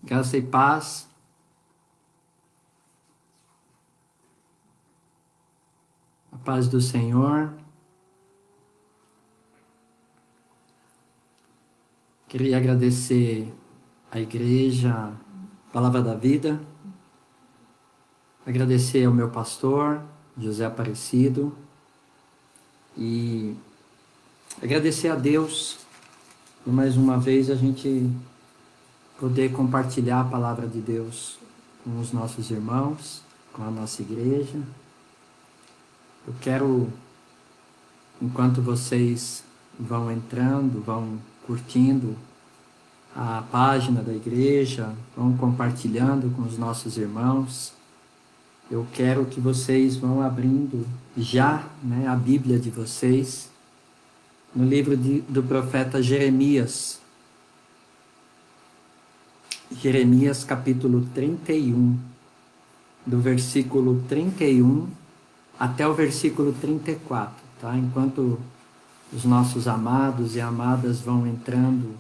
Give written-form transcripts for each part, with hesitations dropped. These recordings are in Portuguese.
Graça e paz. A paz do Senhor. Queria agradecer à igreja, Palavra da Vida. Agradecer ao meu pastor, José Aparecido. E agradecer a Deus por mais uma vez a gente poder compartilhar a Palavra de Deus com os nossos irmãos, com a nossa igreja. Eu quero, enquanto vocês vão entrando, vão curtindo a página da igreja, vão compartilhando com os nossos irmãos, eu quero que vocês vão abrindo já, a Bíblia de vocês, no livro do profeta Jeremias. Jeremias capítulo 31, do versículo 31 até o versículo 34, tá? Enquanto os nossos amados e amadas vão entrando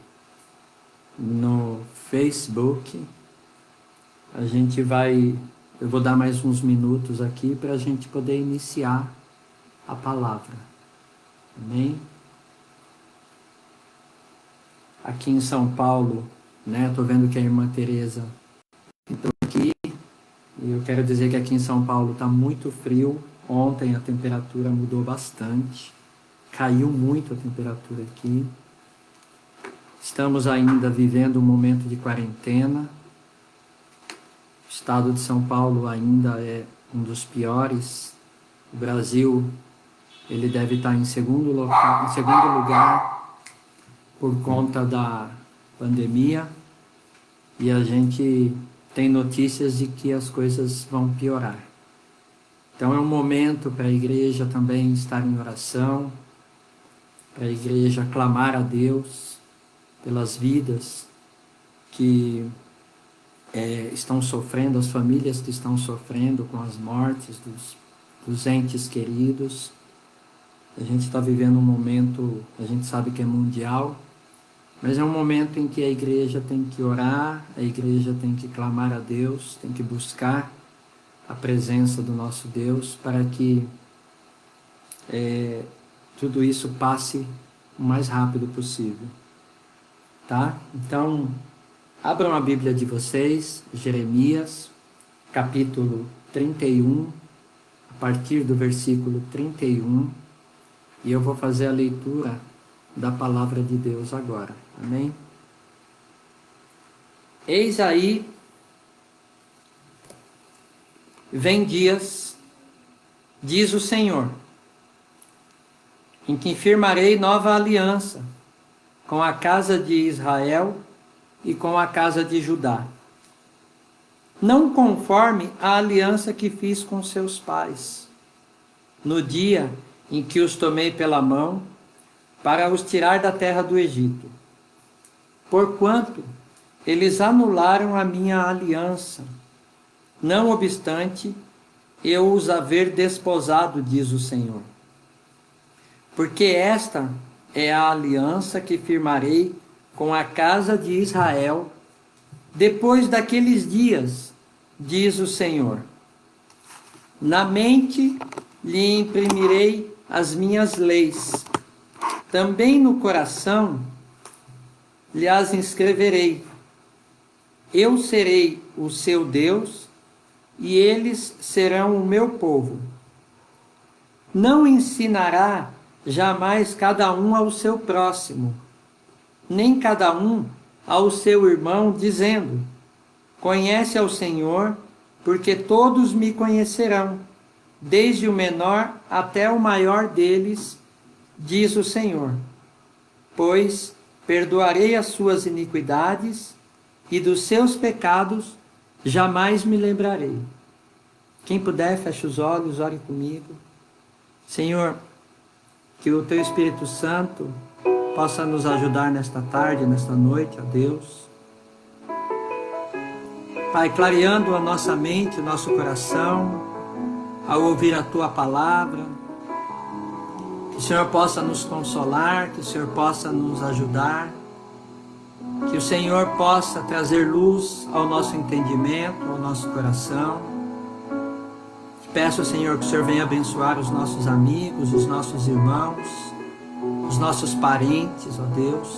no Facebook, eu vou dar mais uns minutos aqui para a gente poder iniciar a palavra. Amém? Aqui em São Paulo, estou vendo que a irmã Tereza entrou aqui, e eu quero dizer que aqui em São Paulo está muito frio. Ontem a temperatura mudou bastante, caiu muito a temperatura aqui. Estamos ainda vivendo um momento de quarentena. O estado de São Paulo ainda é um dos piores. O Brasil, ele deve estar em segundo lugar por conta da pandemia. E a gente tem notícias de que as coisas vão piorar. Então é um momento para a igreja também estar em oração, para a igreja clamar a Deus pelas vidas que estão sofrendo, as famílias que estão sofrendo com as mortes dos entes queridos. A gente está vivendo um momento, a gente sabe que é mundial, mas é um momento em que a igreja tem que orar, a igreja tem que clamar a Deus, tem que buscar a presença do nosso Deus para que tudo isso passe o mais rápido possível. Tá? Então, abram a Bíblia de vocês, Jeremias, capítulo 31, a partir do versículo 31, e eu vou fazer a leitura da palavra de Deus agora. Amém? Eis aí, vem dias, diz o Senhor, em que firmarei nova aliança com a casa de Israel e com a casa de Judá, não conforme a aliança que fiz com seus pais, no dia em que os tomei pela mão para os tirar da terra do Egito, porquanto eles anularam a minha aliança, não obstante eu os haver desposado, diz o Senhor. Porque esta é a aliança que firmarei com a casa de Israel depois daqueles dias, diz o Senhor. Na mente lhe imprimirei as minhas leis, também no coração lhe as inscreverei. Eu serei o seu Deus e eles serão o meu povo. Não ensinará jamais cada um ao seu próximo, nem cada um ao seu irmão, dizendo: conhece ao Senhor, porque todos me conhecerão, desde o menor até o maior deles, diz o Senhor. Pois perdoarei as suas iniquidades e dos seus pecados jamais me lembrarei. Quem puder, feche os olhos, ore comigo. Senhor, que o Teu Espírito Santo possa nos ajudar nesta tarde, nesta noite, ó Deus. Pai, clareando a nossa mente, o nosso coração, ao ouvir a Tua palavra, que o Senhor possa nos consolar, que o Senhor possa nos ajudar, Que o Senhor possa trazer luz ao nosso entendimento, ao nosso coração. Peço ao Senhor que o Senhor venha abençoar os nossos amigos, os nossos irmãos, os nossos parentes, ó Deus.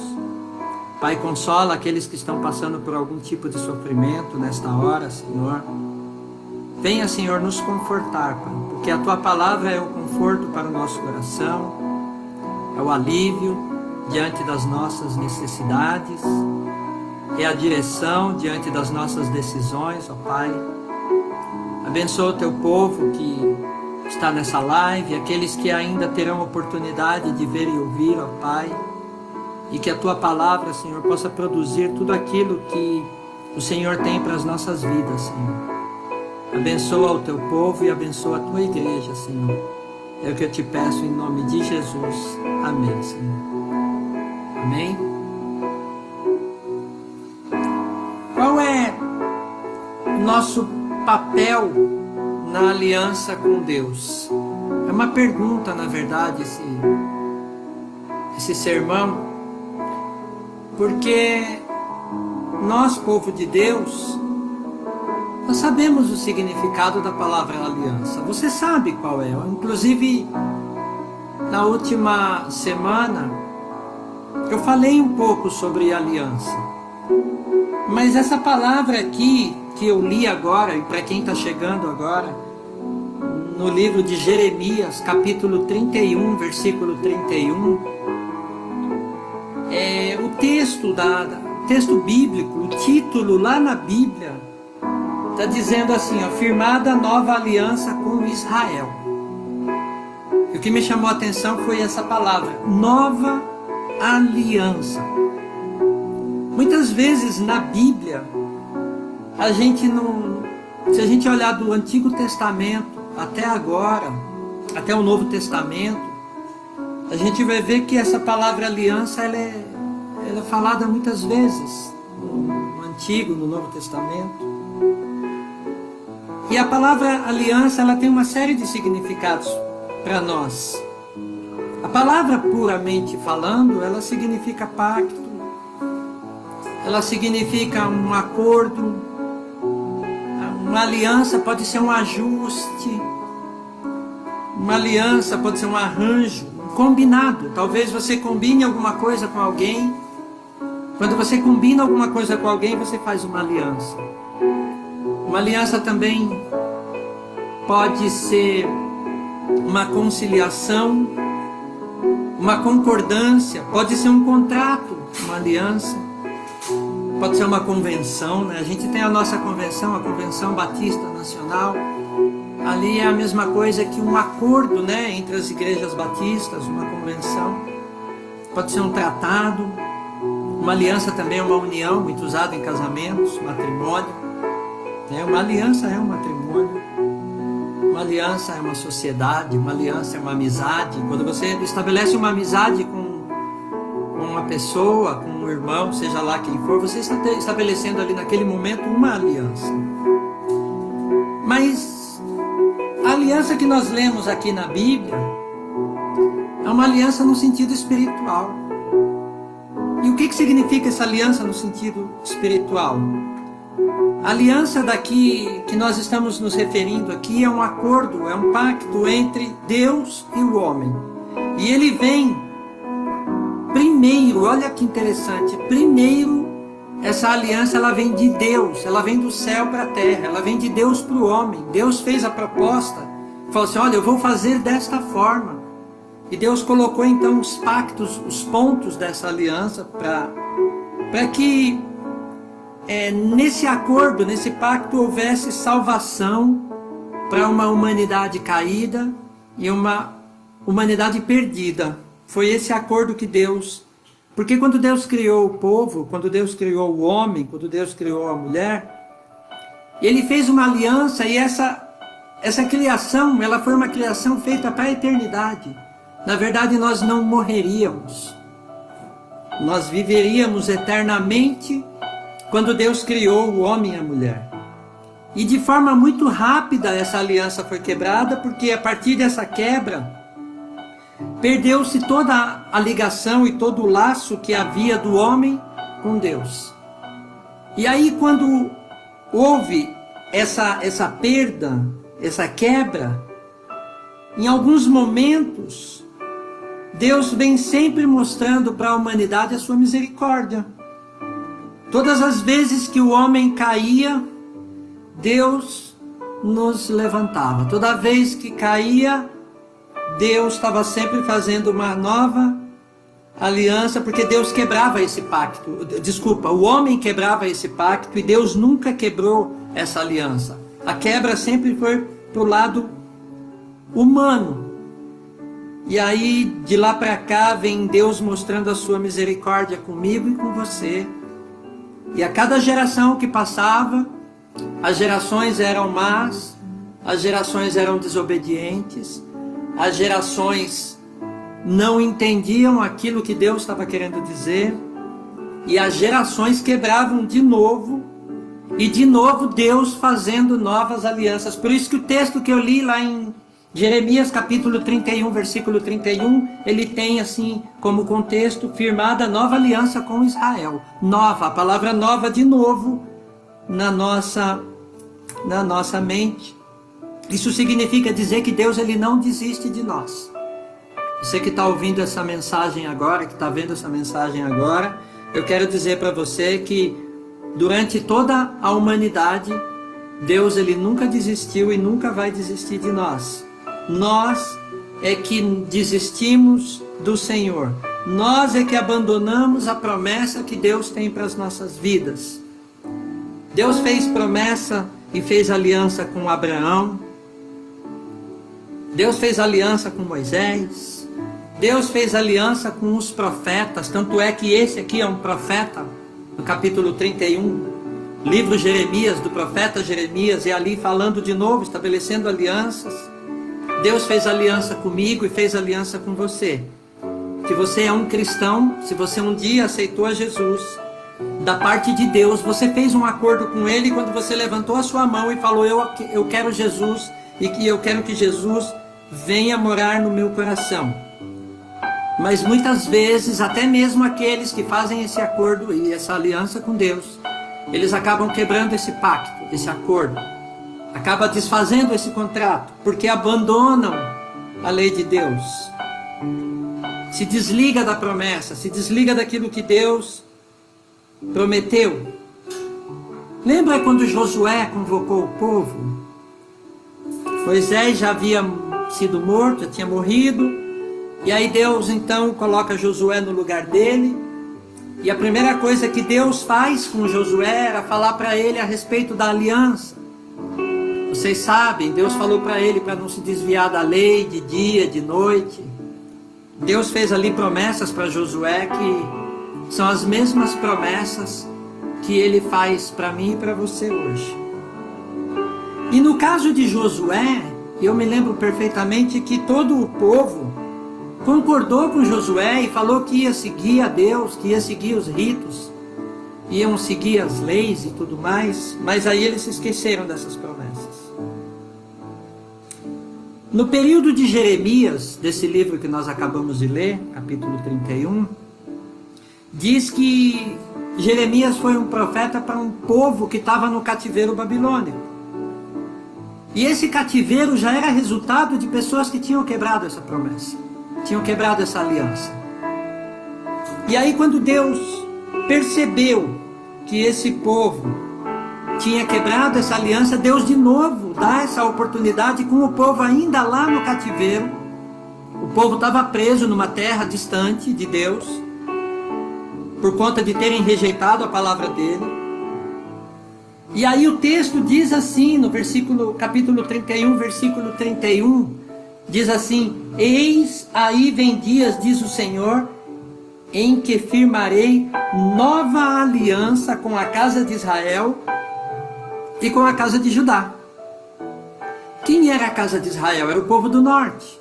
Pai, consola aqueles que estão passando por algum tipo de sofrimento nesta hora, Senhor. Venha, Senhor, nos confortar, Pai, porque a Tua palavra é o conforto para o nosso coração, é o alívio diante das nossas necessidades, é a direção diante das nossas decisões, ó Pai. Abençoa o Teu povo que está nessa live, aqueles que ainda terão oportunidade de ver e ouvir, ó Pai, e que a Tua palavra, Senhor, possa produzir tudo aquilo que o Senhor tem para as nossas vidas, Senhor. Abençoa o Teu povo e abençoa a Tua igreja, Senhor. É o que eu te peço em nome de Jesus. Amém, Senhor. Amém? Qual é o nosso papel na aliança com Deus? É uma pergunta, na verdade, esse sermão, porque nós, povo de Deus, nós sabemos o significado da palavra aliança. Você sabe qual é. Inclusive, na última semana, eu falei um pouco sobre aliança. Mas essa palavra aqui, que eu li agora, e para quem está chegando agora, no livro de Jeremias, capítulo 31, versículo 31, é o texto bíblico, o título lá na Bíblia, está dizendo assim, ó, firmada nova aliança com Israel. E o que me chamou a atenção foi essa palavra, nova aliança. Muitas vezes na Bíblia, a gente não, se a gente olhar do Antigo Testamento até agora, até o Novo Testamento, a gente vai ver que essa palavra aliança ela é falada muitas vezes no Antigo, no Novo Testamento. E a palavra aliança, ela tem uma série de significados para nós. A palavra puramente falando, ela significa pacto, ela significa um acordo, uma aliança pode ser um ajuste, uma aliança pode ser um arranjo, um combinado. Talvez você combine alguma coisa com alguém. Quando você combina alguma coisa com alguém, você faz uma aliança. Uma aliança também pode ser uma conciliação, uma concordância, pode ser um contrato, uma aliança, pode ser uma convenção, né? A gente tem a nossa convenção, a Convenção Batista Nacional. Ali é a mesma coisa que um acordo, né, entre as igrejas batistas, uma convenção. Pode ser um tratado. Uma aliança também é uma união, muito usada em casamentos, matrimônio. Uma aliança é um matrimônio, uma aliança é uma sociedade, uma aliança é uma amizade. Quando você estabelece uma amizade com uma pessoa, com um irmão, seja lá quem for, você está estabelecendo ali naquele momento uma aliança. Mas a aliança que nós lemos aqui na Bíblia é uma aliança no sentido espiritual. E o que significa essa aliança no sentido espiritual? A aliança daqui que nós estamos nos referindo aqui é um acordo, é um pacto entre Deus e o homem. E ele vem primeiro, olha que interessante, primeiro essa aliança ela vem de Deus, ela vem do céu para a terra, ela vem de Deus para o homem. Deus fez a proposta, falou assim, olha, eu vou fazer desta forma. E Deus colocou então os pactos, os pontos dessa aliança para que nesse acordo, nesse pacto, houvesse salvação para uma humanidade caída e uma humanidade perdida. Foi esse acordo que Deus... Porque quando Deus criou o povo, quando Deus criou o homem, quando Deus criou a mulher, Ele fez uma aliança e essa criação, ela foi uma criação feita para a eternidade. Na verdade, nós não morreríamos. Nós viveríamos eternamente quando Deus criou o homem e a mulher. E de forma muito rápida essa aliança foi quebrada, porque a partir dessa quebra, perdeu-se toda a ligação e todo o laço que havia do homem com Deus. E aí quando houve essa perda, essa quebra, em alguns momentos, Deus vem sempre mostrando para a humanidade a sua misericórdia. Todas as vezes que o homem caía, Deus nos levantava. Toda vez que caía, Deus estava sempre fazendo uma nova aliança, porque Deus quebrava esse pacto. Desculpa, o homem quebrava esse pacto e Deus nunca quebrou essa aliança. A quebra sempre foi para o lado humano. E aí, de lá para cá, vem Deus mostrando a sua misericórdia comigo e com você. E a cada geração que passava, as gerações eram más, as gerações eram desobedientes, as gerações não entendiam aquilo que Deus estava querendo dizer, e as gerações quebravam de novo, e de novo Deus fazendo novas alianças. Por isso que o texto que eu li lá em Jeremias capítulo 31, versículo 31, ele tem assim como contexto: firmada nova aliança com Israel. Nova, a palavra nova de novo na nossa mente. Isso significa dizer que Deus ele não desiste de nós. Você que está ouvindo essa mensagem agora, que está vendo essa mensagem agora, eu quero dizer para você que durante toda a humanidade, Deus ele nunca desistiu e nunca vai desistir de nós. Nós é que desistimos do Senhor. Nós é que abandonamos a promessa que Deus tem para as nossas vidas. Deus fez promessa e fez aliança com Abraão. Deus fez aliança com Moisés. Deus fez aliança com os profetas. Tanto é que esse aqui é um profeta, no capítulo 31, livro Jeremias, do profeta Jeremias, e ali falando de novo, estabelecendo alianças. Deus fez aliança comigo e fez aliança com você. Se você é um cristão, se você um dia aceitou a Jesus, da parte de Deus, você fez um acordo com Ele quando você levantou a sua mão e falou: eu quero Jesus, e que eu quero que Jesus venha morar no meu coração. Mas muitas vezes, até mesmo aqueles que fazem esse acordo e essa aliança com Deus, eles acabam quebrando esse pacto, esse acordo. Acaba desfazendo esse contrato, porque abandonam a lei de Deus. Se desliga da promessa, se desliga daquilo que Deus prometeu. Lembra quando Josué convocou o povo? Moisés já havia sido morto, já tinha morrido. E aí Deus então coloca Josué no lugar dele. E a primeira coisa que Deus faz com Josué era falar para ele a respeito da aliança. Vocês sabem, Deus falou para ele para não se desviar da lei de dia, de noite. Deus fez ali promessas para Josué que são as mesmas promessas que Ele faz para mim e para você hoje. E no caso de Josué, eu me lembro perfeitamente que todo o povo concordou com Josué e falou que ia seguir a Deus, que ia seguir os ritos, iam seguir as leis e tudo mais, mas aí eles se esqueceram dessas promessas. No período de Jeremias, desse livro que nós acabamos de ler, capítulo 31, diz que Jeremias foi um profeta para um povo que estava no cativeiro babilônico. E esse cativeiro já era resultado de pessoas que tinham quebrado essa promessa, tinham quebrado essa aliança. E aí quando Deus percebeu que esse povo tinha quebrado essa aliança, Deus de novo dá essa oportunidade com o povo ainda lá no cativeiro. O povo estava preso numa terra distante de Deus, por conta de terem rejeitado a palavra dele. E aí o texto diz assim, no capítulo 31, versículo 31, diz assim: eis aí vem dias, diz o Senhor, em que firmarei nova aliança com a casa de Israel e com a casa de Judá. Quem era a casa de Israel? Era o povo do norte.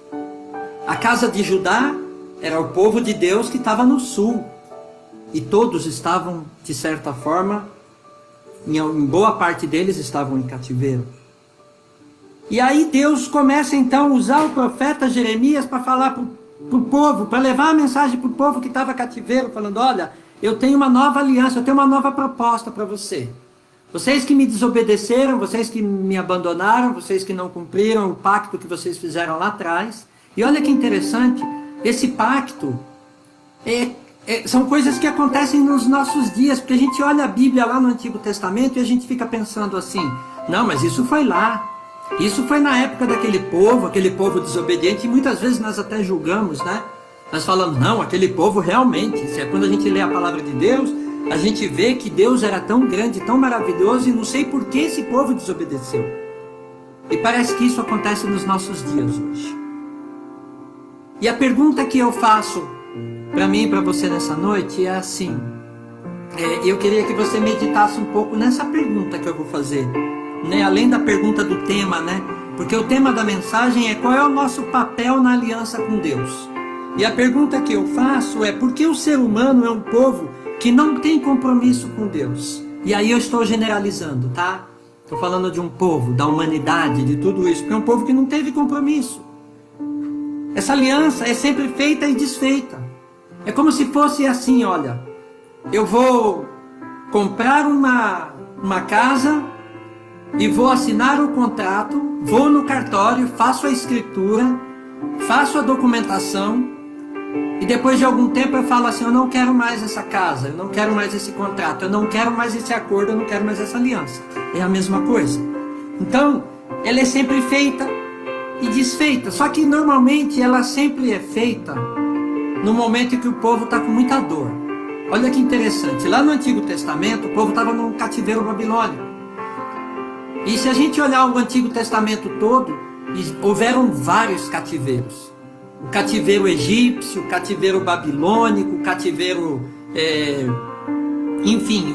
A casa de Judá era o povo de Deus que estava no sul. E todos estavam, de certa forma, em boa parte deles estavam em cativeiro. E aí Deus começa então a usar o profeta Jeremias para falar para o povo, para levar a mensagem para o povo que estava cativeiro, falando: olha, eu tenho uma nova aliança, eu tenho uma nova proposta para você. Vocês que me desobedeceram, vocês que me abandonaram, vocês que não cumpriram o pacto que vocês fizeram lá atrás. E olha que interessante, esse pacto são coisas que acontecem nos nossos dias, porque a gente olha a Bíblia lá no Antigo Testamento e a gente fica pensando assim, não, mas isso foi lá, isso foi na época daquele povo desobediente, e muitas vezes nós até julgamos, né? Nós falamos, não, aquele povo realmente, quando a gente lê a palavra de Deus, a gente vê que Deus era tão grande, tão maravilhoso, e não sei por que esse povo desobedeceu. E parece que isso acontece nos nossos dias hoje. E a pergunta que eu faço para mim e para você nessa noite é assim, eu queria que você meditasse um pouco nessa pergunta que eu vou fazer, né? Além da pergunta do tema, né? Porque o tema da mensagem é qual é o nosso papel na aliança com Deus. E a pergunta que eu faço é por que o ser humano é um povo que não tem compromisso com Deus? E aí eu estou generalizando, tá? Estou falando de um povo, da humanidade, de tudo isso, porque é um povo que não teve compromisso. Essa aliança é sempre feita e desfeita. É como se fosse assim, olha, eu vou comprar uma casa e vou assinar o contrato, vou no cartório, faço a escritura, faço a documentação, e depois de algum tempo eu falo assim, eu não quero mais essa casa, eu não quero mais esse contrato, eu não quero mais esse acordo, eu não quero mais essa aliança. É a mesma coisa. Então, ela é sempre feita e desfeita. Só que normalmente ela sempre é feita no momento em que o povo está com muita dor. Olha que interessante. Lá no Antigo Testamento, o povo estava num cativeiro babilônico. E se a gente olhar o Antigo Testamento todo, houveram vários cativeiros. O cativeiro egípcio, o cativeiro babilônico, o cativeiro, enfim,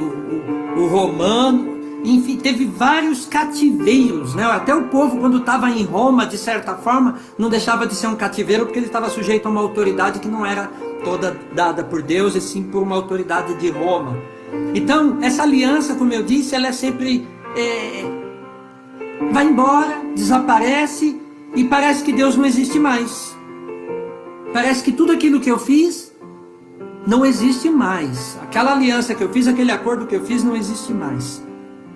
o romano, enfim, teve vários cativeiros, né? Até o povo, quando estava em Roma, de certa forma, não deixava de ser um cativeiro, porque ele estava sujeito a uma autoridade que não era toda dada por Deus, e sim por uma autoridade de Roma. Então, essa aliança, como eu disse, ela é sempre vai embora, desaparece, e parece que Deus não existe mais. Parece que tudo aquilo que eu fiz não existe mais. Aquela aliança que eu fiz, aquele acordo que eu fiz não existe mais.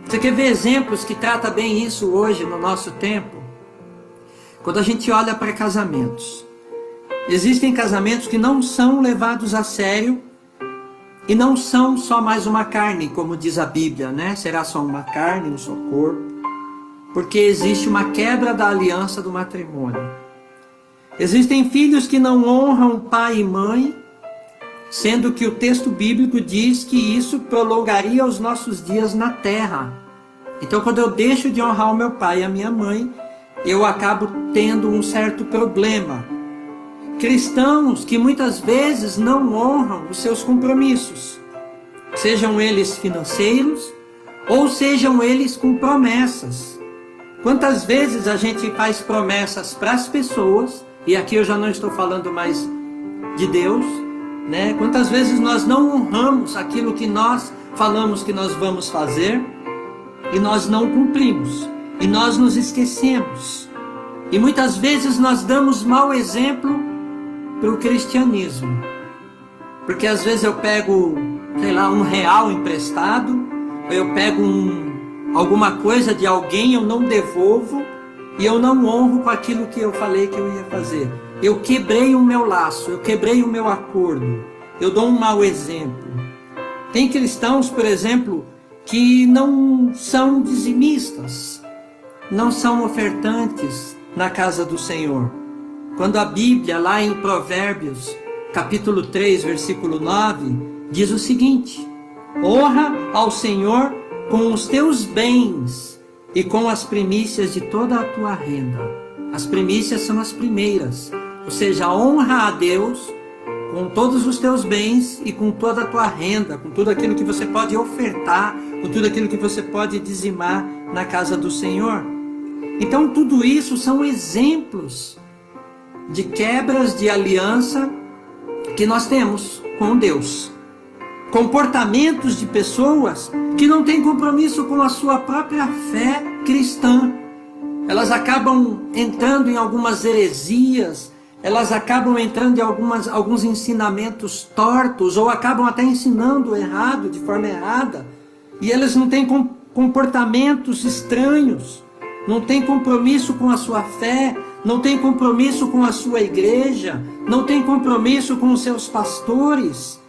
Você quer ver exemplos que tratam bem isso hoje no nosso tempo? Quando a gente olha para casamentos. Existem casamentos que não são levados a sério e não são só mais uma carne, como diz a Bíblia, né? Será só uma carne, um só corpo. Porque existe uma quebra da aliança do matrimônio. Existem filhos que não honram pai e mãe, sendo que o texto bíblico diz que isso prolongaria os nossos dias na terra. Então, quando eu deixo de honrar o meu pai e a minha mãe, eu acabo tendo um certo problema. Cristãos que muitas vezes não honram os seus compromissos, sejam eles financeiros ou sejam eles com promessas. Quantas vezes a gente faz promessas para as pessoas, e aqui eu já não estou falando mais de Deus, né? Quantas vezes nós não honramos aquilo que nós falamos que nós vamos fazer e nós não cumprimos, e nós nos esquecemos. E muitas vezes nós damos mau exemplo para o cristianismo, porque às vezes eu pego, sei lá, R$1 emprestado, ou eu pego alguma coisa de alguém, eu não devolvo, e eu não honro com aquilo que eu falei que eu ia fazer. Eu quebrei o meu laço, eu quebrei o meu acordo, eu dou um mau exemplo. Tem cristãos, por exemplo, que não são dizimistas, não são ofertantes na casa do Senhor. Quando a Bíblia, lá em Provérbios, capítulo 3, versículo 9, diz o seguinte: honra ao Senhor com os teus bens e com as primícias de toda a tua renda. As primícias são as primeiras, ou seja, honra a Deus com todos os teus bens e com toda a tua renda, com tudo aquilo que você pode ofertar, com tudo aquilo que você pode dizimar na casa do Senhor. Então tudo isso são exemplos de quebras de aliança que nós temos com Deus. Comportamentos de pessoas que não têm compromisso com a sua própria fé cristã. Elas acabam entrando em algumas heresias, elas acabam entrando em alguns ensinamentos tortos, ou acabam até ensinando errado, de forma errada, e elas não têm comportamentos estranhos, não têm compromisso com a sua fé, não têm compromisso com a sua igreja, não têm compromisso com os seus pastores.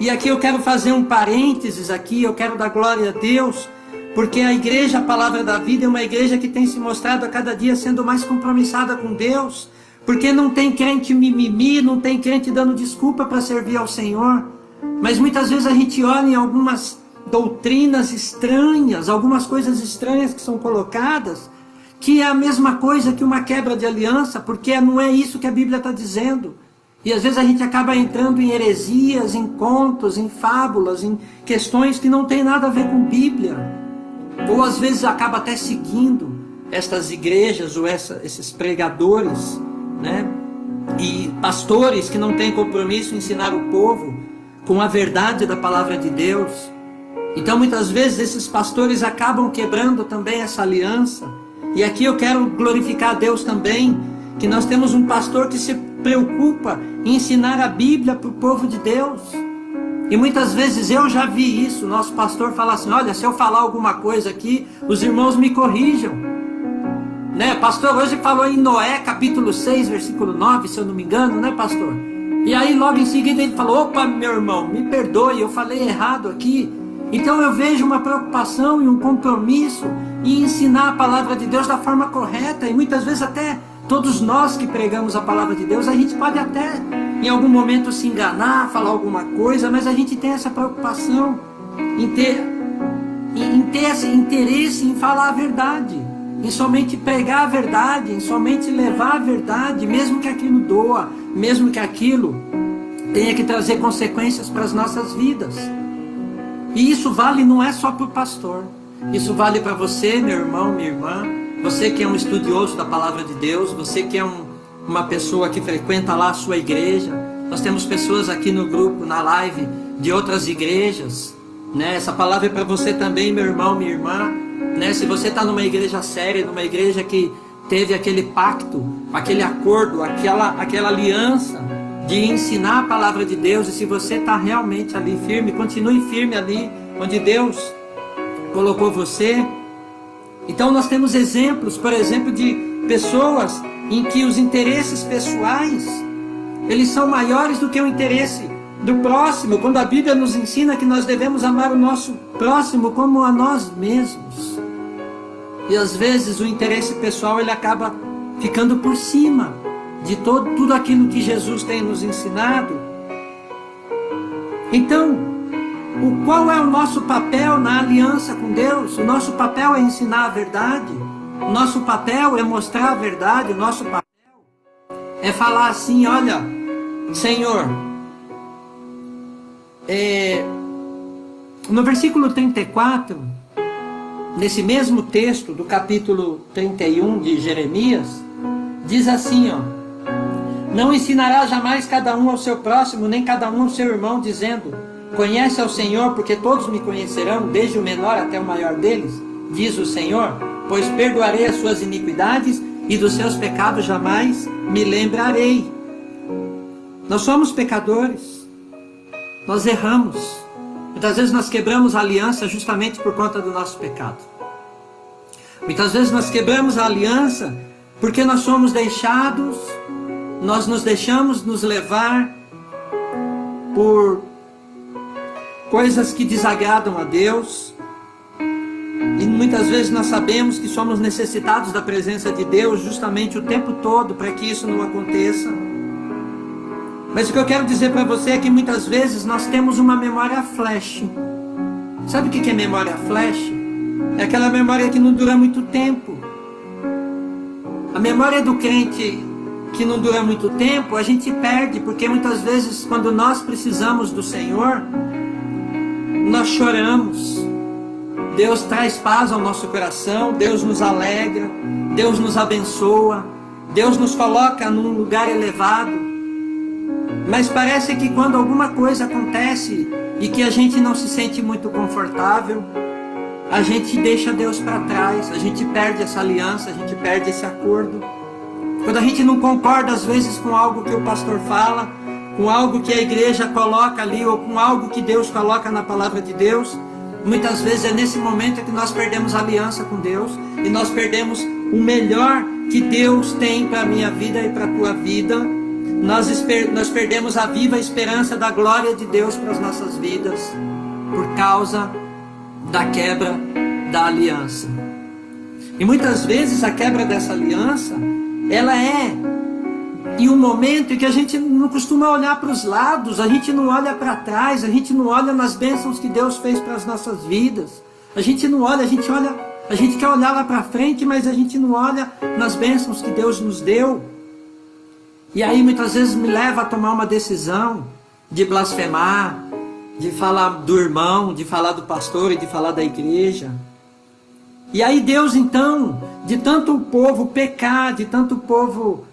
E aqui eu quero fazer um parênteses aqui, eu quero dar glória a Deus, porque a igreja, a Palavra da Vida, é uma igreja que tem se mostrado a cada dia sendo mais compromissada com Deus, porque não tem crente mimimi, não tem crente dando desculpa para servir ao Senhor. Mas muitas vezes a gente olha em algumas doutrinas estranhas, algumas coisas estranhas que são colocadas, que é a mesma coisa que uma quebra de aliança, porque não é isso que a Bíblia está dizendo. E às vezes a gente acaba entrando em heresias, em contos, em fábulas, em questões que não tem nada a ver com Bíblia. Ou às vezes acaba até seguindo estas igrejas ou esses pregadores, né? E pastores que não têm compromisso em ensinar o povo com a verdade da palavra de Deus. Então muitas vezes esses pastores acabam quebrando também essa aliança. E aqui eu quero glorificar a Deus também, que nós temos um pastor que se preocupa em ensinar a Bíblia para o povo de Deus. E muitas vezes eu já vi isso, nosso pastor fala assim, olha, se eu falar alguma coisa aqui, os irmãos me corrijam. Né? Pastor hoje falou em Noé, capítulo 6, versículo 9, se eu não me engano, né, pastor? E aí logo em seguida ele falou, opa, meu irmão, me perdoe, eu falei errado aqui. Então eu vejo uma preocupação e um compromisso em ensinar a palavra de Deus da forma correta. E muitas vezes até todos nós que pregamos a palavra de Deus, a gente pode até em algum momento se enganar, falar alguma coisa, mas a gente tem essa preocupação em ter esse interesse em falar a verdade, em somente pregar a verdade, em somente levar a verdade, mesmo que aquilo doa, mesmo que aquilo tenha que trazer consequências para as nossas vidas. E isso vale não é só para o pastor, isso vale para você, meu irmão, minha irmã, você que é um estudioso da palavra de Deus, você que é uma pessoa que frequenta lá a sua igreja. Nós temos pessoas aqui no grupo, na live, de outras igrejas, né? Essa palavra é para você também, meu irmão, minha irmã, né? Se você está numa igreja séria, numa igreja que teve aquele pacto, aquele acordo, aquela aliança de ensinar a palavra de Deus, e se você está realmente ali firme, continue firme ali onde Deus colocou você. Então nós temos exemplos, por exemplo, de pessoas em que os interesses pessoais, eles são maiores do que o interesse do próximo, quando a Bíblia nos ensina que nós devemos amar o nosso próximo como a nós mesmos. E às vezes o interesse pessoal, ele acaba ficando por cima de tudo aquilo que Jesus tem nos ensinado. Então, qual é o nosso papel na aliança com Deus? O nosso papel é ensinar a verdade, o nosso papel é mostrar a verdade, o nosso papel é falar assim, olha, Senhor, no versículo 34, nesse mesmo texto do capítulo 31 de Jeremias, diz assim, ó, não ensinará jamais cada um ao seu próximo, nem cada um ao seu irmão, dizendo, conhece ao Senhor, porque todos me conhecerão, desde o menor até o maior deles, diz o Senhor, pois perdoarei as suas iniquidades e dos seus pecados jamais me lembrarei. Nós somos pecadores, nós erramos, muitas vezes nós quebramos a aliança justamente por conta do nosso pecado. Muitas vezes nós quebramos a aliança porque nós somos deixados, nós nos deixamos nos levar por coisas que desagradam a Deus. E muitas vezes nós sabemos que somos necessitados da presença de Deus justamente o tempo todo para que isso não aconteça. Mas o que eu quero dizer para você é que muitas vezes nós temos uma memória flash. Sabe o que é memória flash? É aquela memória que não dura muito tempo. A memória do crente que não dura muito tempo, a gente perde, porque muitas vezes quando nós precisamos do Senhor, nós choramos. Deus traz paz ao nosso coração, Deus nos alegra, Deus nos abençoa, Deus nos coloca num lugar elevado. Mas parece que quando alguma coisa acontece e que a gente não se sente muito confortável, a gente deixa Deus para trás, a gente perde essa aliança, a gente perde esse acordo. Quando a gente não concorda às vezes com algo que o pastor fala, com algo que a igreja coloca ali, ou com algo que Deus coloca na palavra de Deus, muitas vezes é nesse momento que nós perdemos a aliança com Deus, e nós perdemos o melhor que Deus tem para a minha vida e para a tua vida. Nós perdemos a viva esperança da glória de Deus para as nossas vidas, por causa da quebra da aliança. E muitas vezes a quebra dessa aliança, ela é em um momento em que a gente não costuma olhar para os lados, a gente não olha para trás, a gente não olha nas bênçãos que Deus fez para as nossas vidas. A gente não olha, a gente quer olhar lá para frente, mas a gente não olha nas bênçãos que Deus nos deu. E aí muitas vezes me leva a tomar uma decisão de blasfemar, de falar do irmão, de falar do pastor e de falar da igreja. E aí Deus então, de tanto o povo pecar, de tanto o povo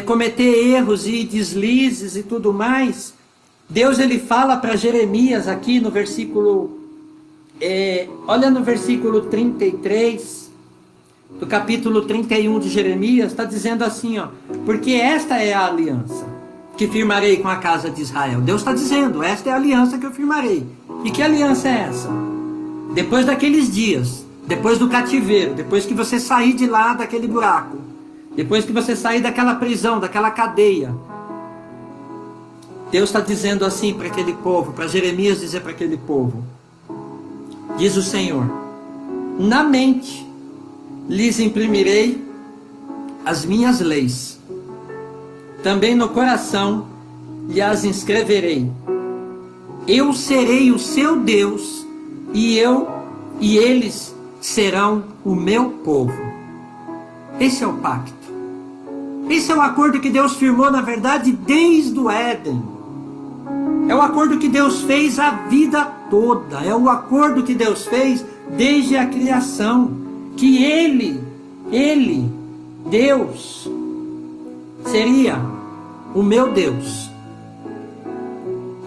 cometer erros e deslizes e tudo mais, Deus ele fala para Jeremias aqui no versículo, olha no versículo 33, do capítulo 31 de Jeremias, está dizendo assim, ó, porque esta é a aliança que firmarei com a casa de Israel. Deus está dizendo, esta é a aliança que eu firmarei. E que aliança é essa? Depois daqueles dias, depois do cativeiro, depois que você sair de lá daquele buraco, depois que você sair daquela prisão, daquela cadeia, Deus está dizendo assim para aquele povo, para Jeremias dizer para aquele povo, diz o Senhor, na mente lhes imprimirei as minhas leis, também no coração lhes inscreverei. Eu serei o seu Deus, e eles serão o meu povo. Esse é o pacto. Esse é o acordo que Deus firmou, na verdade, desde o Éden. É o acordo que Deus fez a vida toda. É o acordo que Deus fez desde a criação. Que Deus, seria o meu Deus.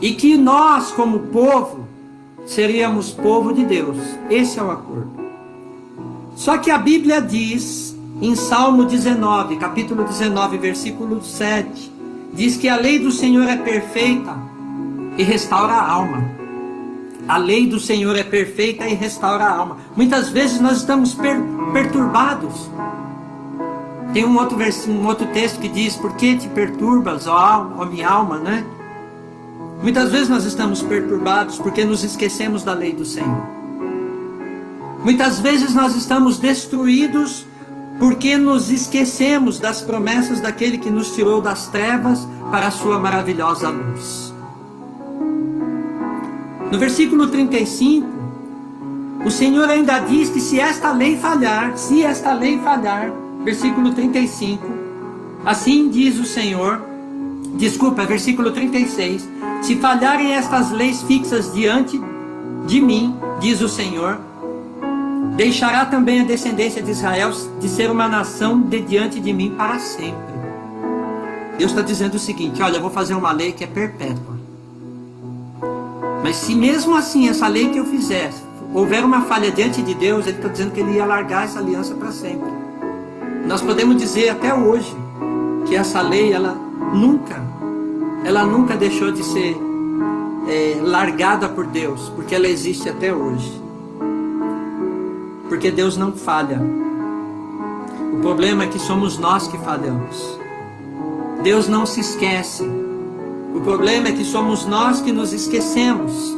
E que nós, como povo, seríamos povo de Deus. Esse é o acordo. Só que a Bíblia diz, em Salmo 19, capítulo 19, versículo 7, diz que a lei do Senhor é perfeita e restaura a alma. A lei do Senhor é perfeita e restaura a alma. Muitas vezes nós estamos perturbados. Tem um outro texto que diz, por que te perturbas, ó minha alma, né? Muitas vezes nós estamos perturbados porque nos esquecemos da lei do Senhor. Muitas vezes nós estamos destruídos porque nos esquecemos das promessas daquele que nos tirou das trevas para a sua maravilhosa luz. No versículo 35, o Senhor ainda diz que se esta lei falhar, versículo 35, assim diz o Senhor, versículo 36, se falharem estas leis fixas diante de mim, diz o Senhor, deixará também a descendência de Israel de ser uma nação diante de mim para sempre. Deus está dizendo o seguinte, olha, eu vou fazer uma lei que é perpétua. Mas se mesmo assim essa lei que eu fizer, houver uma falha diante de Deus, Ele está dizendo que Ele ia largar essa aliança para sempre. Nós podemos dizer até hoje que essa lei, ela nunca deixou de ser largada por Deus, porque ela existe até hoje. Porque Deus não falha. O problema é que somos nós que falhamos. Deus não se esquece. O problema é que somos nós que nos esquecemos.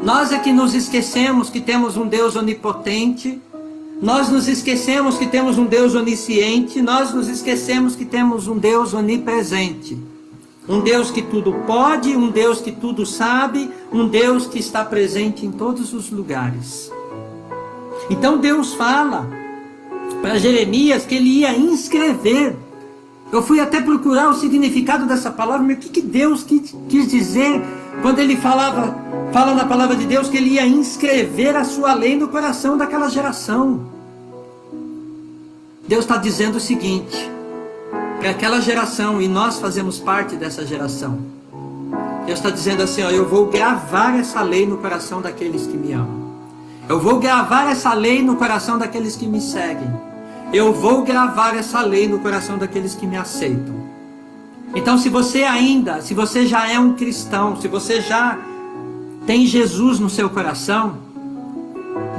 Nós é que nos esquecemos que temos um Deus onipotente. Nós nos esquecemos que temos um Deus onisciente. Nós nos esquecemos que temos um Deus onipresente. Um Deus que tudo pode, um Deus que tudo sabe, um Deus que está presente em todos os lugares. Então Deus fala para Jeremias que ele ia inscrever. Eu fui até procurar o significado dessa palavra, mas o que Deus quis dizer quando ele fala na palavra de Deus que ele ia inscrever a sua lei no coração daquela geração. Deus está dizendo o seguinte, para aquela geração, e nós fazemos parte dessa geração. Deus está dizendo assim, ó, eu vou gravar essa lei no coração daqueles que me amam. Eu vou gravar essa lei no coração daqueles que me seguem. eu vou gravar essa lei no coração daqueles que me aceitam. Então, se você já é um cristão, se você já tem Jesus no seu coração,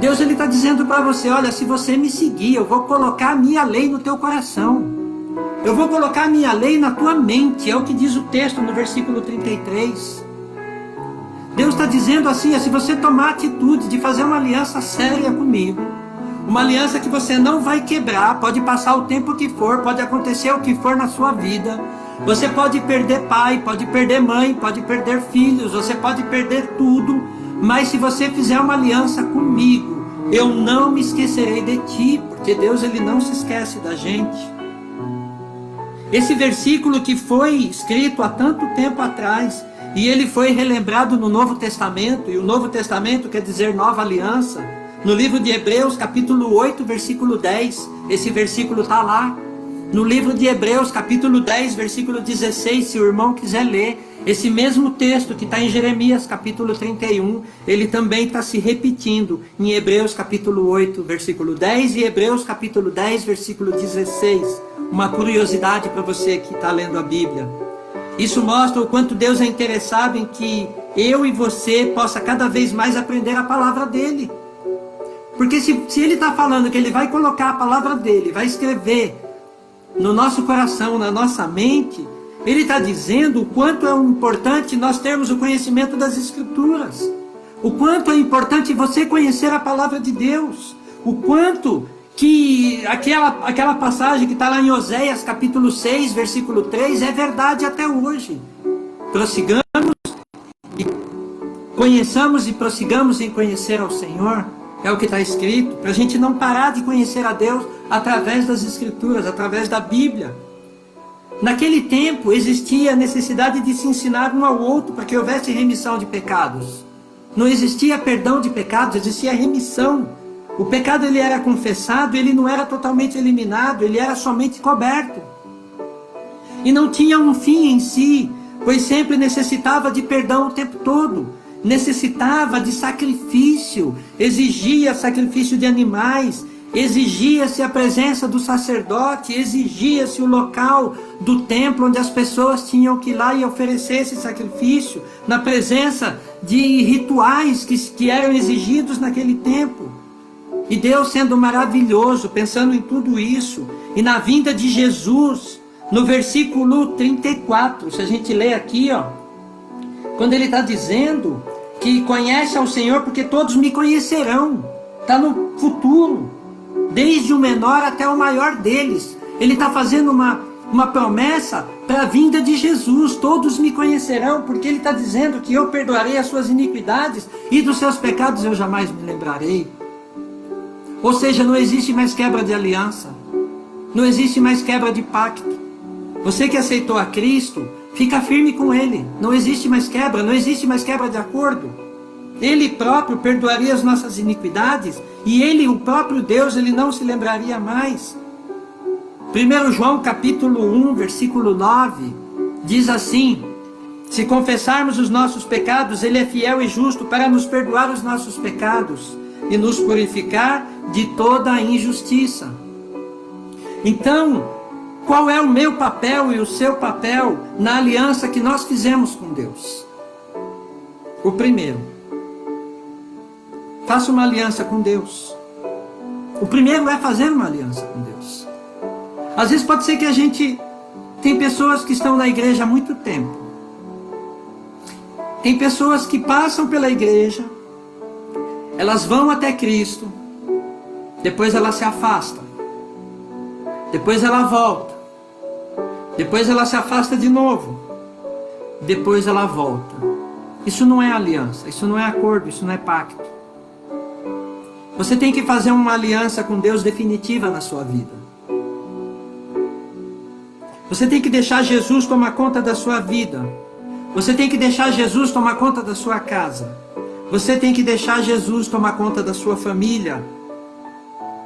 Deus está dizendo para você, olha, se você me seguir, eu vou colocar a minha lei no teu coração. Eu vou colocar a minha lei na tua mente, é o que diz o texto no versículo 33. Deus está dizendo assim, se você tomar a atitude de fazer uma aliança séria comigo, uma aliança que você não vai quebrar, pode passar o tempo que for, pode acontecer o que for na sua vida, você pode perder pai, pode perder mãe, pode perder filhos, você pode perder tudo, mas se você fizer uma aliança comigo, eu não me esquecerei de ti, porque Deus ele não se esquece da gente. Esse versículo que foi escrito há tanto tempo atrás, e ele foi relembrado no Novo Testamento, e o Novo Testamento quer dizer nova aliança, no livro de Hebreus, capítulo 8, versículo 10, esse versículo está lá. No livro de Hebreus, capítulo 10, versículo 16, se o irmão quiser ler, esse mesmo texto que está em Jeremias, capítulo 31, ele também está se repetindo em Hebreus, capítulo 8, versículo 10, e Hebreus, capítulo 10, versículo 16. Uma curiosidade para você que está lendo a Bíblia. Isso mostra o quanto Deus é interessado em que eu e você possa cada vez mais aprender a palavra dele. Porque se ele está falando que ele vai colocar a palavra dele, vai escrever no nosso coração, na nossa mente, ele está dizendo o quanto é importante nós termos o conhecimento das Escrituras. O quanto é importante você conhecer a palavra de Deus. O quanto que aquela passagem que está lá em Oséias, capítulo 6, versículo 3, é verdade até hoje. Prossigamos e conheçamos e prossigamos em conhecer ao Senhor. É o que está escrito, para a gente não parar de conhecer a Deus através das Escrituras, através da Bíblia. Naquele tempo existia a necessidade de se ensinar um ao outro para que houvesse remissão de pecados. Não existia perdão de pecados, existia remissão. O pecado ele era confessado, ele não era totalmente eliminado, ele era somente coberto. E não tinha um fim em si, pois sempre necessitava de perdão o tempo todo. Necessitava de sacrifício, exigia sacrifício de animais, exigia-se a presença do sacerdote, exigia-se o local do templo onde as pessoas tinham que ir lá e oferecer esse sacrifício, na presença de rituais que eram exigidos naquele tempo. E Deus, sendo maravilhoso, pensando em tudo isso, e na vinda de Jesus, no versículo 34, se a gente lê aqui, quando ele está dizendo que conhece ao Senhor, porque todos me conhecerão, está no futuro, desde o menor até o maior deles. Ele está fazendo uma promessa para a vinda de Jesus. Todos me conhecerão, porque ele está dizendo que eu perdoarei as suas iniquidades e dos seus pecados eu jamais me lembrarei. Ou seja, não existe mais quebra de aliança, não existe mais quebra de pacto. Você que aceitou a Cristo, fica firme com Ele. Não existe mais quebra, não existe mais quebra de acordo. Ele próprio perdoaria as nossas iniquidades e Ele, o próprio Deus, Ele não se lembraria mais. 1 João capítulo 1, versículo 9, diz assim: se confessarmos os nossos pecados, Ele é fiel e justo para nos perdoar os nossos pecados e nos purificar de toda a injustiça. Então, qual é o meu papel e o seu papel na aliança que nós fizemos com Deus? O primeiro, faça uma aliança com Deus. O primeiro é fazer uma aliança com Deus. Às vezes pode ser que a gente tem pessoas que estão na igreja há muito tempo. Tem pessoas que passam pela igreja, elas vão até Cristo, depois ela se afasta, depois ela volta, depois ela se afasta de novo, depois ela volta. Isso não é aliança, isso não é acordo, isso não é pacto. Você tem que fazer uma aliança com Deus definitiva na sua vida. Você tem que deixar Jesus tomar conta da sua vida. Você tem que deixar Jesus tomar conta da sua casa. Você tem que deixar Jesus tomar conta da sua família.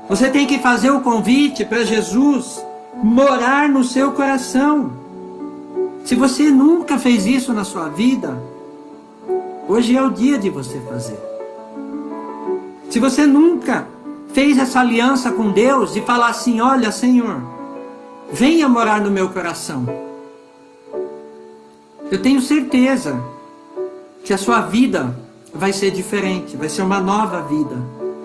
Você tem que fazer o convite para Jesus morar no seu coração. Se você nunca fez isso na sua vida, hoje é o dia de você fazer. Se você nunca fez essa aliança com Deus de falar assim: olha, Senhor, venha morar no meu coração. Eu tenho certeza que a sua vida vai ser diferente, vai ser uma nova vida.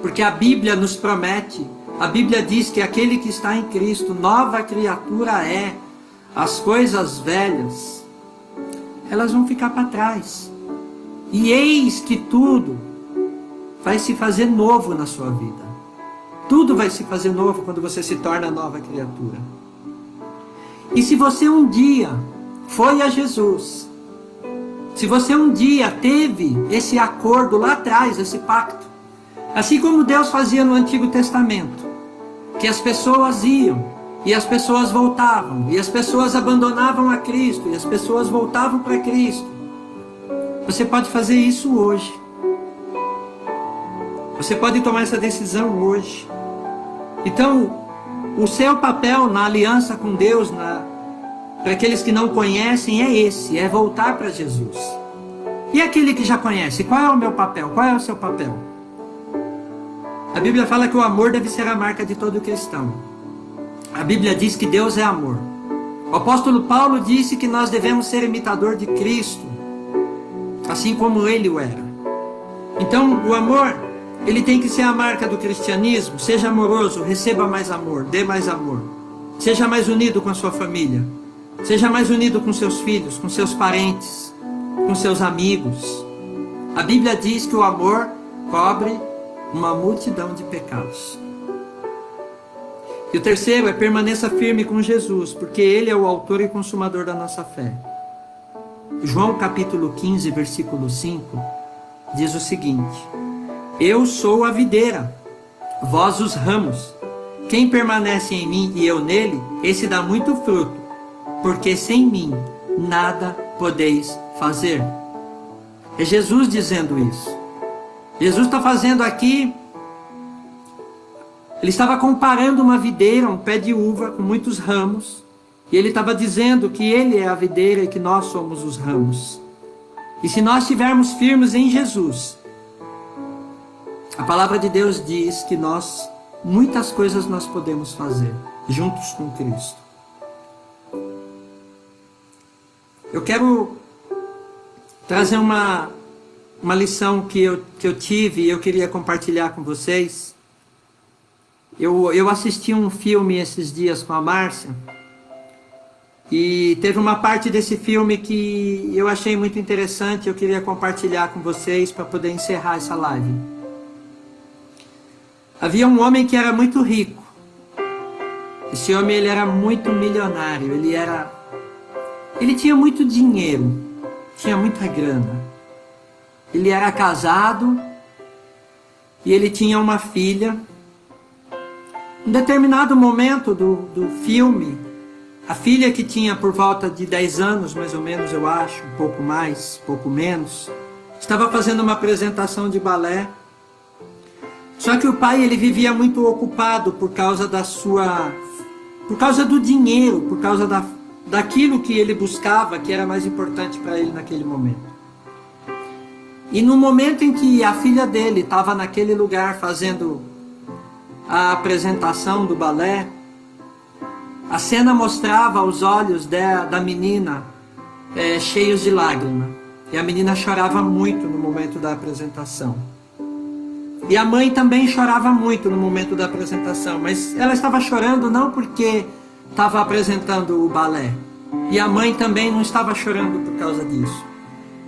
Porque a Bíblia nos promete, a Bíblia diz que aquele que está em Cristo, nova criatura é. As coisas velhas, elas vão ficar para trás. E eis que tudo vai se fazer novo na sua vida. Tudo vai se fazer novo quando você se torna nova criatura. E se você um dia foi a Jesus, se você um dia teve esse acordo lá atrás, esse pacto, assim como Deus fazia no Antigo Testamento, que as pessoas iam, e as pessoas voltavam, e as pessoas abandonavam a Cristo, e as pessoas voltavam para Cristo, você pode fazer isso hoje. Você pode tomar essa decisão hoje. Então, o seu papel na aliança com Deus, para aqueles que não conhecem, é esse, é voltar para Jesus. E aquele que já conhece, qual é o meu papel? Qual é o seu papel? A Bíblia fala que o amor deve ser a marca de todo cristão. A Bíblia diz que Deus é amor. O apóstolo Paulo disse que nós devemos ser imitador de Cristo, assim como ele o era. Então, o amor, ele tem que ser a marca do cristianismo. Seja amoroso, receba mais amor, dê mais amor. Seja mais unido com a sua família. Seja mais unido com seus filhos, com seus parentes, com seus amigos. A Bíblia diz que o amor cobre uma multidão de pecados. E o terceiro é: permaneça firme com Jesus, porque Ele é o autor e consumador da nossa fé. João capítulo 15, versículo 5, diz o seguinte: eu sou a videira, vós os ramos. Quem permanece em mim e eu nele, esse dá muito fruto, porque sem mim nada podeis fazer. É Jesus dizendo isso. Jesus está fazendo aqui, ele estava comparando uma videira, um pé de uva com muitos ramos, e ele estava dizendo que ele é a videira e que nós somos os ramos. E se nós estivermos firmes em Jesus, a palavra de Deus diz que muitas coisas nós podemos fazer juntos com Cristo. Eu quero trazer uma lição que eu tive e eu queria compartilhar com vocês. Eu assisti um filme esses dias com a Márcia, e teve uma parte desse filme que eu achei muito interessante. Eu queria compartilhar com vocês para poder encerrar essa live. Havia um homem que era muito rico. Esse homem, ele era muito milionário. Ele tinha muito dinheiro, tinha muita grana. Ele era casado e ele tinha uma filha. Em determinado momento do filme, a filha, que tinha por volta de 10 anos, mais ou menos, eu acho, um pouco mais, um pouco menos, estava fazendo uma apresentação de balé. Só que o pai, ele vivia muito ocupado por causa do dinheiro, por causa daquilo que ele buscava, que era mais importante para ele naquele momento. E no momento em que a filha dele estava naquele lugar fazendo a apresentação do balé, a cena mostrava os olhos da menina cheios de lágrima. E a menina chorava muito no momento da apresentação. E a mãe também chorava muito no momento da apresentação, mas ela estava chorando não porque estava apresentando o balé. E a mãe também não estava chorando por causa disso.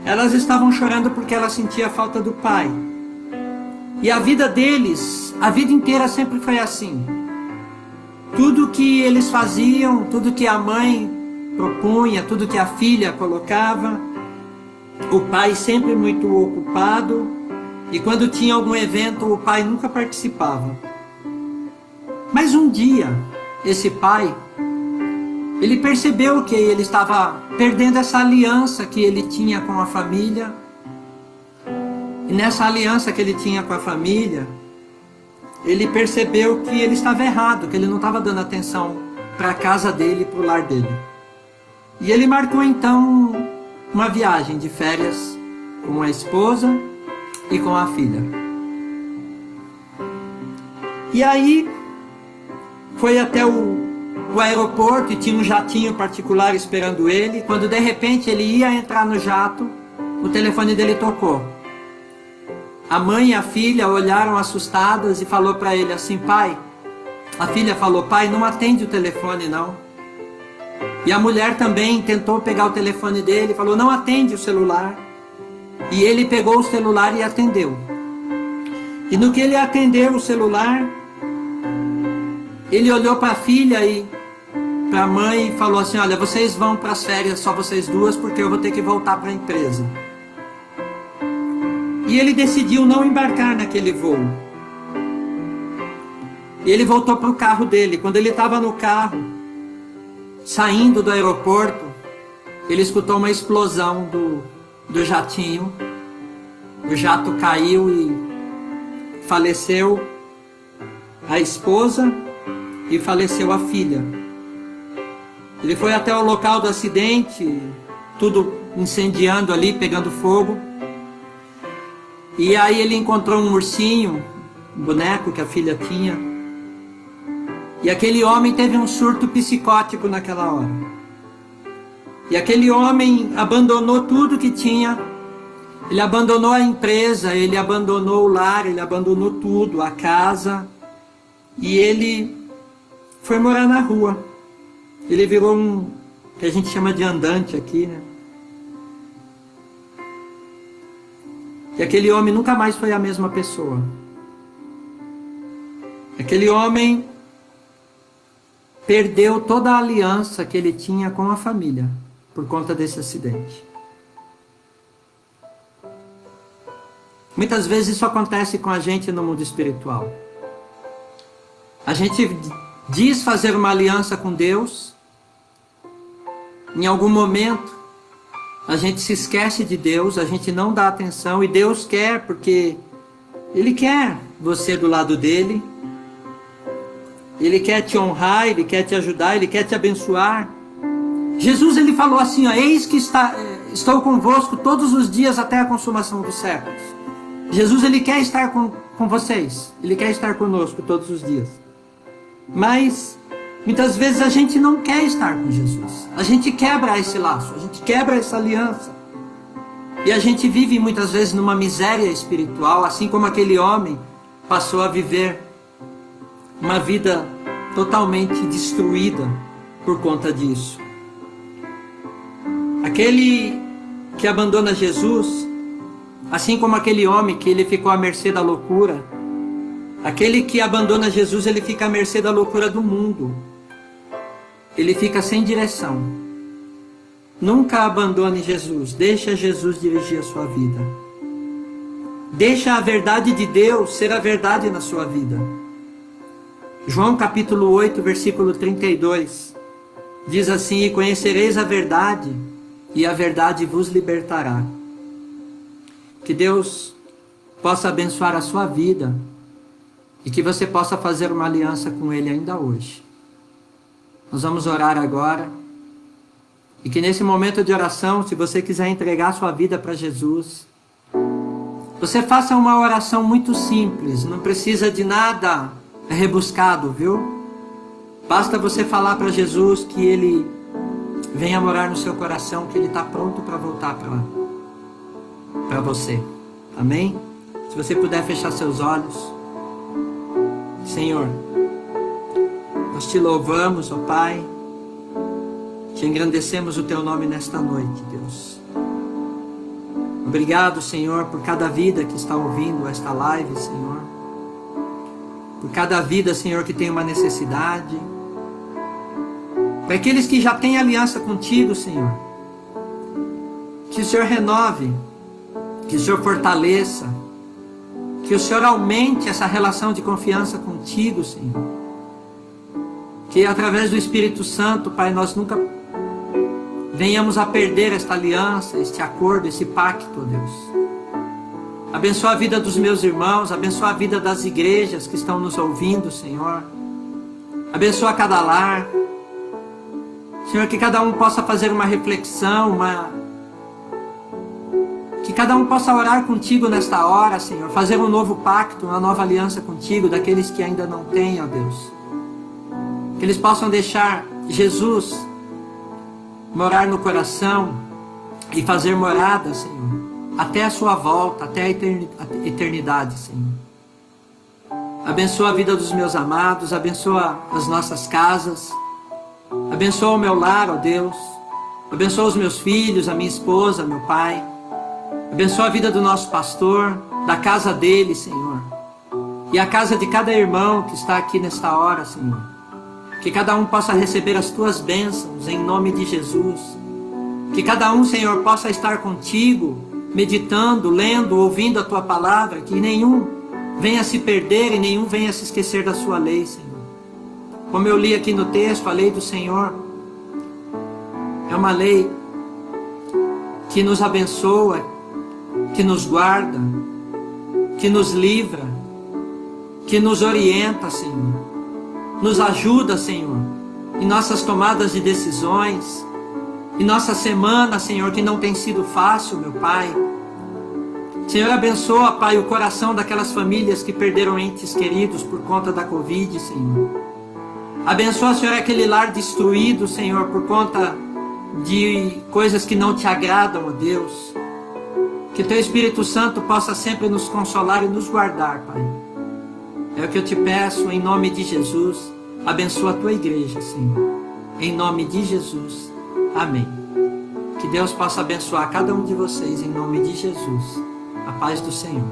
Elas estavam chorando porque ela sentia a falta do pai. E a vida deles, a vida inteira sempre foi assim. Tudo que eles faziam, tudo que a mãe propunha, tudo que a filha colocava, o pai sempre muito ocupado. E quando tinha algum evento, o pai nunca participava. Mas um dia, esse pai, ele percebeu que ele estava perdendo essa aliança que ele tinha com a família. E nessa aliança que ele tinha com a família, ele percebeu que ele estava errado, que ele não estava dando atenção para a casa dele e para o lar dele. E ele marcou então uma viagem de férias com a esposa e com a filha. E aí foi até o aeroporto e tinha um jatinho particular esperando ele. Quando de repente ele ia entrar no jato, o telefone dele tocou. A mãe e a filha olharam assustadas e falou para ele assim: pai, a filha falou: pai, não atende o telefone não. E a mulher também tentou pegar o telefone dele e falou: não atende o celular. E ele pegou o celular e atendeu. E no que ele atendeu o celular, ele olhou para a filha e para a mãe e falou assim: olha, vocês vão para as férias, só vocês duas, porque eu vou ter que voltar para a empresa. E ele decidiu não embarcar naquele voo. E ele voltou para o carro dele. Quando ele estava no carro, saindo do aeroporto, ele escutou uma explosão do jatinho. O jato caiu e faleceu a esposa e faleceu a filha. Ele foi até o local do acidente, tudo incendiando ali, pegando fogo. E aí ele encontrou um ursinho, um boneco que a filha tinha. E aquele homem teve um surto psicótico naquela hora. E aquele homem abandonou tudo que tinha. Ele abandonou a empresa, ele abandonou o lar, ele abandonou tudo, a casa. E ele foi morar na rua. Ele virou um, que a gente chama de andante aqui, né? E aquele homem nunca mais foi a mesma pessoa. Aquele homem perdeu toda a aliança que ele tinha com a família por conta desse acidente. Muitas vezes isso acontece com a gente no mundo espiritual. A gente diz fazer uma aliança com Deus. Em algum momento a gente se esquece de Deus, a gente não dá atenção, e Deus quer, porque Ele quer você do lado dele. Ele quer te honrar, Ele quer te ajudar, Ele quer te abençoar. Jesus, Ele falou assim, ó, eis que estou convosco todos os dias até a consumação dos séculos. Jesus, Ele quer estar com vocês, Ele quer estar conosco todos os dias. Mas muitas vezes a gente não quer estar com Jesus. A gente quebra esse laço, a gente quebra essa aliança. E a gente vive muitas vezes numa miséria espiritual, assim como aquele homem passou a viver uma vida totalmente destruída por conta disso. Aquele que abandona Jesus, assim como aquele homem que ele ficou à mercê da loucura, aquele que abandona Jesus, ele fica à mercê da loucura do mundo. Ele fica sem direção. Nunca abandone Jesus. Deixa Jesus dirigir a sua vida. Deixa a verdade de Deus ser a verdade na sua vida. João capítulo 8, versículo 32. Diz assim, e conhecereis a verdade, e a verdade vos libertará. Que Deus possa abençoar a sua vida, e que você possa fazer uma aliança com Ele ainda hoje. Nós vamos orar agora. E que nesse momento de oração, se você quiser entregar sua vida para Jesus, você faça uma oração muito simples. Não precisa de nada rebuscado, viu? Basta você falar para Jesus que Ele venha morar no seu coração, que Ele está pronto para voltar para você. Amém? Se você puder fechar seus olhos. Senhor, nós te louvamos, ó Pai, te engrandecemos o teu nome nesta noite, Deus. Obrigado, Senhor, por cada vida que está ouvindo esta live, Senhor. Por cada vida, Senhor, que tem uma necessidade. Para aqueles que já têm aliança contigo, Senhor. Que o Senhor renove, que o Senhor fortaleça, que o Senhor aumente essa relação de confiança contigo, Senhor. Que através do Espírito Santo, Pai, nós nunca venhamos a perder esta aliança, este acordo, esse pacto, ó Deus. Abençoa a vida dos meus irmãos, abençoa a vida das igrejas que estão nos ouvindo, Senhor. Abençoa cada lar. Senhor, que cada um possa fazer uma reflexão, Que cada um possa orar contigo nesta hora, Senhor, fazer um novo pacto, uma nova aliança contigo, daqueles que ainda não têm, ó Deus. Que eles possam deixar Jesus morar no coração e fazer morada, Senhor, até a sua volta, até a eternidade, Senhor. Abençoa a vida dos meus amados, abençoa as nossas casas, abençoa o meu lar, ó Deus, abençoa os meus filhos, a minha esposa, meu pai, abençoa a vida do nosso pastor, da casa dele, Senhor, e a casa de cada irmão que está aqui nesta hora, Senhor. Que cada um possa receber as tuas bênçãos em nome de Jesus. Que cada um, Senhor, possa estar contigo, meditando, lendo, ouvindo a tua palavra, que nenhum venha se perder e nenhum venha se esquecer da sua lei, Senhor. Como eu li aqui no texto, a lei do Senhor é uma lei que nos abençoa, que nos guarda, que nos livra, que nos orienta, Senhor. Nos ajuda, Senhor, em nossas tomadas de decisões, em nossa semana, Senhor, que não tem sido fácil, meu Pai. Senhor, abençoa, Pai, o coração daquelas famílias que perderam entes queridos por conta da Covid, Senhor. Abençoa, Senhor, aquele lar destruído, Senhor, por conta de coisas que não te agradam, ó Deus. Que Teu Espírito Santo possa sempre nos consolar e nos guardar, Pai. É o que eu te peço, em nome de Jesus. Abençoa a Tua igreja, Senhor. Em nome de Jesus. Amém. Que Deus possa abençoar cada um de vocês, em nome de Jesus. A paz do Senhor.